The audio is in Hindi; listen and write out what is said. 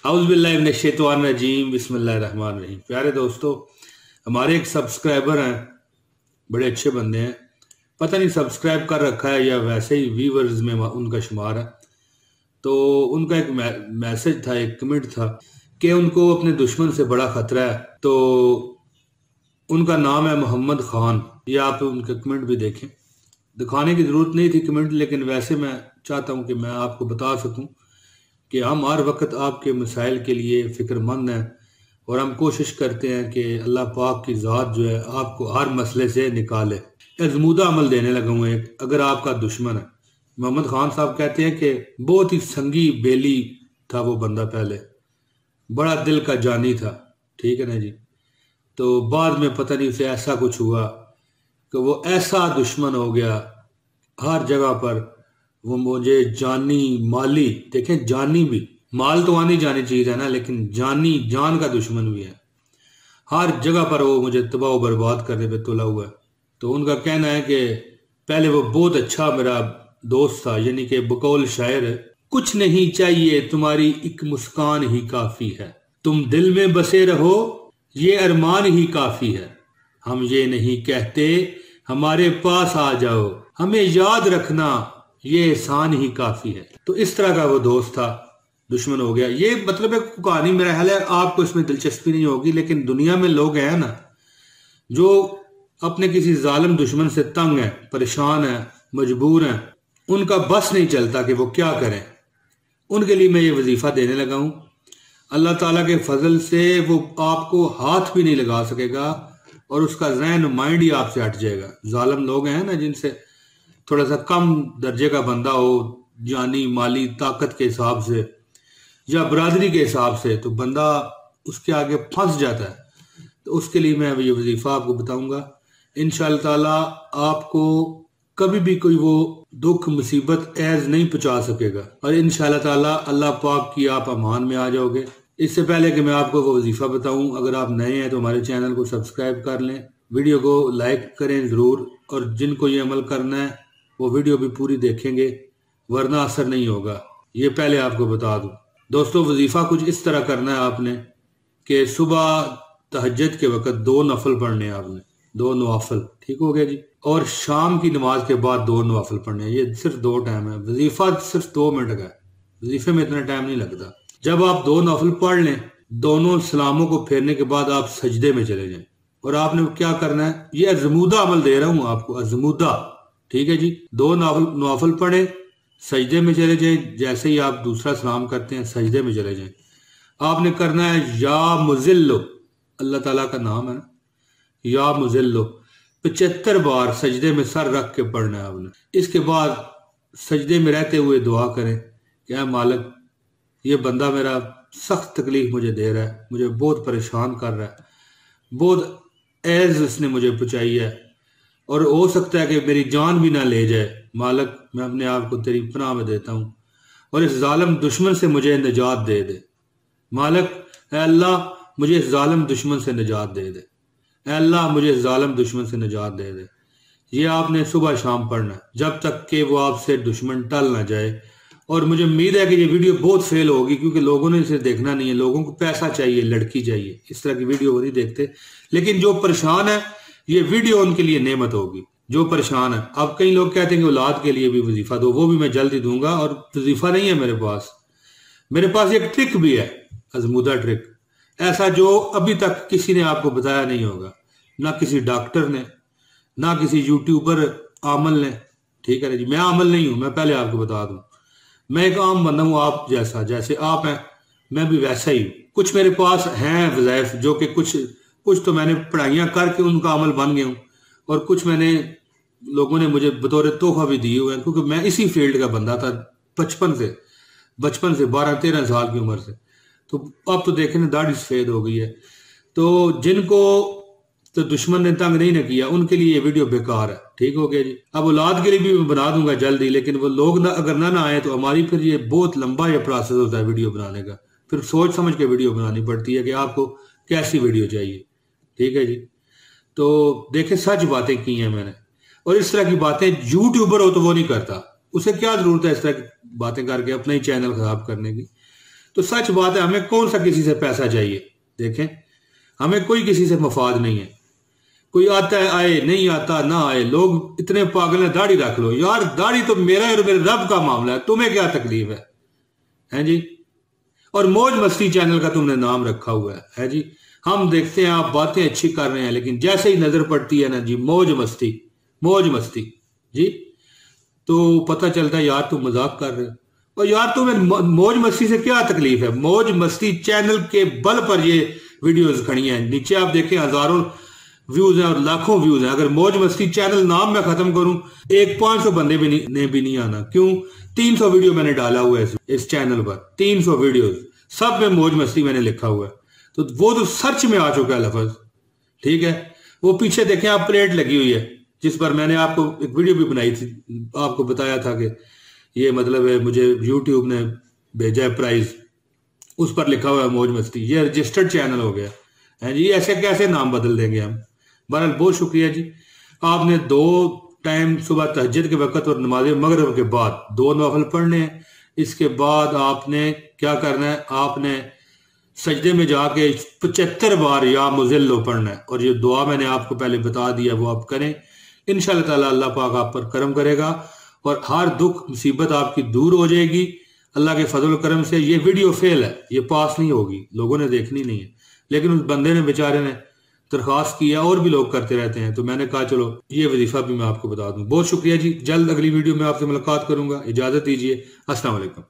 औज़ुबिल्लाहिमिनश्शैतानिर्रजीम बिस्मिल्लाहिर्रहमानिर्रहीम। प्यारे दोस्तों, हमारे एक सब्सक्राइबर हैं, बड़े अच्छे बंदे हैं। पता नहीं सब्सक्राइब कर रखा है या वैसे ही व्यूअर्स में उनका शुमार है। तो उनका एक मैसेज था, एक कमेंट था कि उनको अपने दुश्मन से बड़ा ख़तरा है। तो उनका नाम है मोहम्मद ख़ान। ये आप उनका कमेंट भी देखें। दिखाने की ज़रूरत नहीं थी कमेंट, लेकिन वैसे मैं चाहता हूँ कि मैं आपको बता सकूँ कि हम हर वक्त आपके मसाइल के लिए फ़िक्रमंद हैं और हम कोशिश करते हैं कि अल्लाह पाक की ज़ात जो है आपको हर मसले से निकाले। अज़मूदा अमल देने लगा हूँ एक, अगर आपका दुश्मन है। मोहम्मद ख़ान साहब कहते हैं कि बहुत ही संगी बेली था वो बंदा, पहले बड़ा दिल का जानी था, ठीक है ना जी। तो बाद में पता नहीं उसे ऐसा कुछ हुआ कि वो ऐसा दुश्मन हो गया हर जगह पर। वो मुझे जानी माली, देखें जानी भी, माल तो आनी जानी चीज है ना, लेकिन जानी जान का दुश्मन भी है। हर जगह पर वो मुझे तबाह बर्बाद करने पे तुला हुआ है। तो उनका कहना है कि पहले वो बहुत अच्छा मेरा दोस्त था, यानी कि बकौल शायर है, कुछ नहीं चाहिए तुम्हारी एक मुस्कान ही काफी है, तुम दिल में बसे रहो ये अरमान ही काफी है, हम ये नहीं कहते हमारे पास आ जाओ, हमें याद रखना ये एहसान ही काफी है। तो इस तरह का वो दोस्त था, दुश्मन हो गया। ये मतलब एक कहानी, मेरा ख्याल है आपको इसमें दिलचस्पी नहीं होगी, लेकिन दुनिया में लोग हैं ना जो अपने किसी जालिम दुश्मन से तंग है, परेशान है, मजबूर हैं, उनका बस नहीं चलता कि वो क्या करें। उनके लिए मैं ये वजीफा देने लगा हूं। अल्लाह ताला के फजल से वो आपको हाथ भी नहीं लगा सकेगा और उसका जहन माइंड ही आपसे हट जाएगा। जालिम लोग हैं ना जिनसे थोड़ा सा कम दर्जे का बंदा हो, जानी माली ताकत के हिसाब से या बरादरी के हिसाब से, तो बंदा उसके आगे फंस जाता है। तो उसके लिए मैं ये वजीफा आपको बताऊंगा। इंशाअल्लाह ताला आपको कभी भी कोई वो दुख मुसीबत ऐज नहीं पहुंचा सकेगा और इंशाअल्लाह ताला अल्लाह पाक की आप अमान में आ जाओगे। इससे पहले कि मैं आपको वो वजीफा बताऊं, अगर आप नए हैं तो हमारे चैनल को सब्सक्राइब कर लें, वीडियो को लाइक करें ज़रूर, और जिनको ये अमल करना है वो वीडियो भी पूरी देखेंगे, वरना असर नहीं होगा, ये पहले आपको बता दूं। दोस्तों, वजीफा कुछ इस तरह करना है आपने कि सुबह तहज्जुद के वक्त 2 नफल पढ़ने हैं आपने, 2 नवाफिल, ठीक हो गया जी। और शाम की नमाज के बाद 2 नवाफिल पढ़ने हैं। ये सिर्फ 2 टाइम है, वजीफा सिर्फ 2 मिनट का है, वजीफे में इतना टाइम नहीं लगता। जब आप 2 नफल पढ़ लें, दोनों सलामों को फेरने के बाद आप सजदे में चले जाएं। और आपने क्या करना है, ये अजमूदा अमल दे रहा हूं आपको, अजमूदा, ठीक है जी। 2 नवाफिल पढ़े, सजदे में चले जाएं, जैसे ही आप दूसरा सलाम करते हैं सजदे में चले जाएं। आपने करना है या मुजिल्लो, अल्लाह ताला का नाम है ना, या मुजिल्लो 75 बार सजदे में सर रख के पढ़ना है आपने। इसके बाद सजदे में रहते हुए दुआ करें, क्या मालिक ये बंदा मेरा सख्त तकलीफ मुझे दे रहा है, मुझे बहुत परेशान कर रहा है, बहुत एज इसने मुझे पहुंचाई है और हो सकता है कि मेरी जान भी ना ले जाए। मालिक मैं अपने आप को तेरी पनाह में देता हूँ और इस जालिम दुश्मन से मुझे निजात दे दे। मालिक ऐ अल्लाह मुझे इस जालिम दुश्मन से निजात दे दे, ऐ अल्लाह मुझे इस जालिम दुश्मन से निजात दे दे। ये आपने सुबह शाम पढ़ना है जब तक कि वो आपसे दुश्मन टल ना जाए। और मुझे उम्मीद है कि ये वीडियो बहुत फेल होगी, क्योंकि लोगों ने इसे देखना नहीं है, लोगों को पैसा चाहिए, लड़की चाहिए, इस तरह की वीडियो वो नहीं देखते। लेकिन जो परेशान है ये वीडियो उनके लिए नेमत होगी, जो परेशान है। अब कई लोग कहते हैं कि औलाद के लिए भी वजीफा दो, वो भी मैं जल्द ही दूंगा। और वजीफा नहीं है मेरे पास एक ट्रिक भी है, अजमूदा ट्रिक, ऐसा जो अभी तक किसी ने आपको बताया नहीं होगा, ना किसी डॉक्टर ने, ना किसी यूट्यूबर आमल ने, ठीक है ना जी। मैं आमल नहीं हूं, मैं पहले आपको बता दूं, मैं एक आम बंदा हूं, आप जैसा, जैसे आप हैं मैं भी वैसा ही। कुछ मेरे पास हैं वज़ाइफ जो कि कुछ तो मैंने पढ़ाइयाँ करके उनका अमल बन गया हूँ, और कुछ मैंने लोगों ने मुझे बतौर तोहफा भी दिए हुए हैं, क्योंकि मैं इसी फील्ड का बंदा था बचपन से 12-13 साल की उम्र से। तो अब तो देखें ना दाढ़ी सफेद हो गई है। तो जिनको तो दुश्मन ने तंग नहीं न किया, उनके लिए ये वीडियो बेकार है, ठीक हो गया जी। अब औलाद के लिए भी मैं बना दूंगा जल्दी, लेकिन वो लोग ना अगर ना आए तो हमारी फिर ये बहुत लंबा ये प्रोसेस होता है वीडियो बनाने का। फिर सोच समझ के वीडियो बनानी पड़ती है कि आपको कैसी वीडियो चाहिए, ठीक है जी। तो देखे सच बातें की हैं मैंने, और इस तरह की बातें यूट्यूबर हो तो वो नहीं करता, उसे क्या जरूरत है इस तरह की बातें करके अपना ही चैनल खराब करने की। तो सच बात है, हमें कौन सा किसी से पैसा चाहिए। देखें, हमें कोई किसी से मफाद नहीं है। कोई आता है आए, नहीं आता ना आए। लोग इतने पागल हैं, दाढ़ी रख लो यार। दाढ़ी तो मेरा और मेरे रब का मामला है, तुम्हें क्या तकलीफ है जी। और मौज मस्ती चैनल का तुमने नाम रखा हुआ है जी। हम देखते हैं आप बातें अच्छी कर रहे हैं, लेकिन जैसे ही नजर पड़ती है ना जी, मौज मस्ती जी, तो पता चलता है यार तुम मजाक कर रहे हो। और यार तुम्हें मौज मस्ती से क्या तकलीफ है। मौज मस्ती चैनल के बल पर ये वीडियोस खड़ी हैं। नीचे आप देखें हजारों व्यूज हैं और लाखों व्यूज हैं। अगर मौज मस्ती चैनल नाम मैं खत्म करूं, एक 500 बंदे भी नहीं आना। क्यों? 300 वीडियो मैंने डाला हुआ है इस चैनल पर, 300 वीडियो, सब में मौज मस्ती मैंने लिखा हुआ है। तो वो तो सर्च में आ चुका है लफ्ज, ठीक है। वो पीछे देखें आप, प्लेट लगी हुई है जिस पर मैंने आपको एक वीडियो भी बनाई थी, आपको बताया था कि ये मतलब है मुझे यूट्यूब ने भेजा है प्राइज, उस पर लिखा हुआ है मौज मस्ती। ये रजिस्टर्ड चैनल हो गया है जी। ऐसे कैसे नाम बदल देंगे हम। बहरहाल बहुत शुक्रिया जी। आपने 2 टाइम सुबह तहज्जुद के वक्त और नमाज मगरिब के बाद 2 नफल पढ़ने हैं। इसके बाद आपने क्या करना है, आपने सजदे में जाके 75 बार या मुज़िल्लो पढ़ना है। और ये दुआ मैंने आपको पहले बता दिया, वो आप करें। इंशाअल्लाह ताला अल्लाह पाक आप पर करम करेगा और हर दुख मुसीबत आपकी दूर हो जाएगी अल्लाह के फजल करम से। ये वीडियो फेल है, ये पास नहीं होगी, लोगों ने देखनी नहीं है। लेकिन उस बंदे ने बेचारे ने दरख्वास्त किया, और भी लोग करते रहते हैं, तो मैंने कहा चलो ये वजीफा भी मैं आपको बता दूं। बहुत शुक्रिया जी। जल्द अगली वीडियो में आपसे मुलाकात करूंगा। इजाजत दीजिए। अस्सलाम वालेकुम।